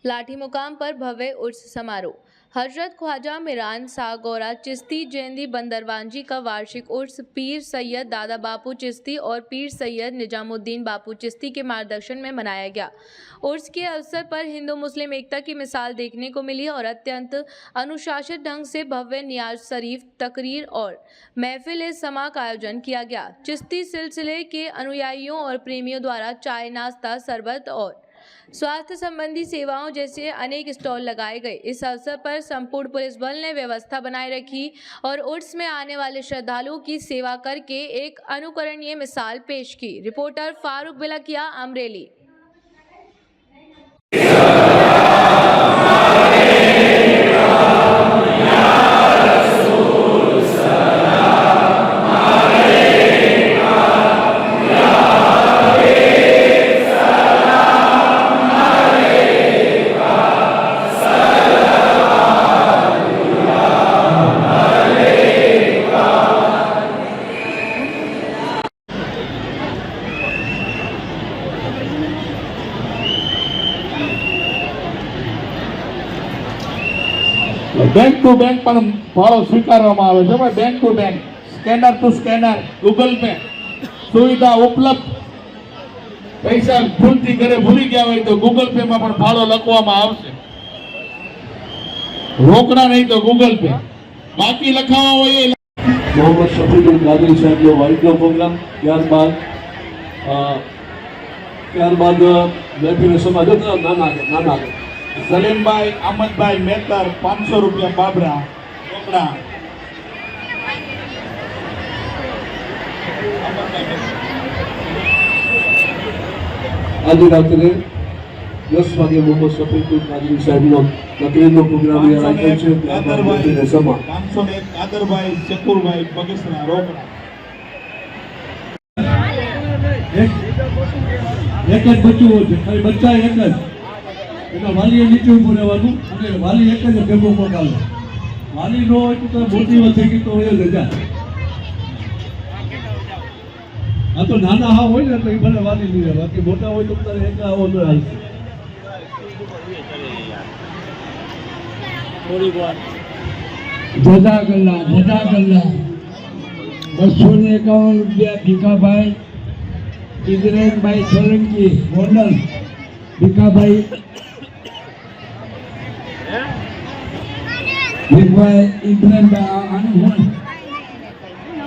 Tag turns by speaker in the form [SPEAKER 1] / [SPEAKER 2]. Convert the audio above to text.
[SPEAKER 1] लाठी मुकाम पर भव्य उर्स समारोह। हजरत ख्वाजा मिरान शाह गौरा चिश्ती जैंदी बंदरवांजी का वार्षिक उर्स पीर सैयद दादा बापू चिश्ती और पीर सैयद निजामुद्दीन बापू चिश्ती के मार्गदर्शन में मनाया गया। उर्स के अवसर पर हिंदू मुस्लिम एकता की मिसाल देखने को मिली और अत्यंत अनुशासित ढंग से भव्य नियाज शरीफ तकरीर और महफिल समा का आयोजन किया गया। चिश्ती सिलसिले के अनुयायियों और प्रेमियों द्वारा चाय, नाश्ता, शरबत और स्वास्थ्य संबंधी सेवाओं जैसे अनेक स्टॉल लगाए गए। इस अवसर पर संपूर्ण पुलिस बल ने व्यवस्था बनाए रखी और उर्स में आने वाले श्रद्धालुओं की सेवा करके एक अनुकरणीय मिसाल पेश की। Reporter Farooq Bilkiya, Amreli.
[SPEAKER 2] Bank to bank पर भाड़ो स्वीकारवामां आवे छे। भाई bank to bank, scanner to scanner, Google Pay सुविधा उपलब्ध। पैसा भूलती घरे भूली गया હોય तो गूगल पे में पण भाड़ो लखवामां आवशे। रोकड़ा नहीं तो गूगल पे, बाकी लखावा होय
[SPEAKER 3] मोहम्मद शफीकुल कादरी साहब નો વાઇડનો પ્રોગ્રામ ત્યારબાદ મહેફિલ સમાજ નાના
[SPEAKER 2] सलीम भाई, अहमद भाई मेहतर 500 रुपया बाबरा रोकड़ा।
[SPEAKER 3] आज रात्रे 10 વાગે મોહમ્મદ શફીકુલ કાદરી સાહેબનો તકરીરનો પ્રોગ્રામ રાખ્યો છે। ત્યારબાદ મહેફિલ સમા
[SPEAKER 2] 501 કાદરભાઈ શકુરભાઈ બગસરા રોકડા।
[SPEAKER 4] એક જ બચ્ચું હોય છે, ખાલી બચ્ચા એક જ, એના વાલીએ નીચે ઊભું રહેવાનું અને વાલી એક જ ભેગો પગાવે। વાલી નો હોય તો મોટી વાત થઈ ગઈ તો એ રજા। આ તો નાના હા હોય ને એટલે એ ભલે વાલી નહીં રહે, બાકી મોટા હોય તો તારે એક આવો ન હાલશે।
[SPEAKER 5] જઝાકલ્લા 251 રૂપિયા ભીખાભાઈ ઇદ્રેનભાઈ સોલંકી ગોંડલ। ભીખાભાઈ ભીખભાઈ ઇદ્રેનભાઈ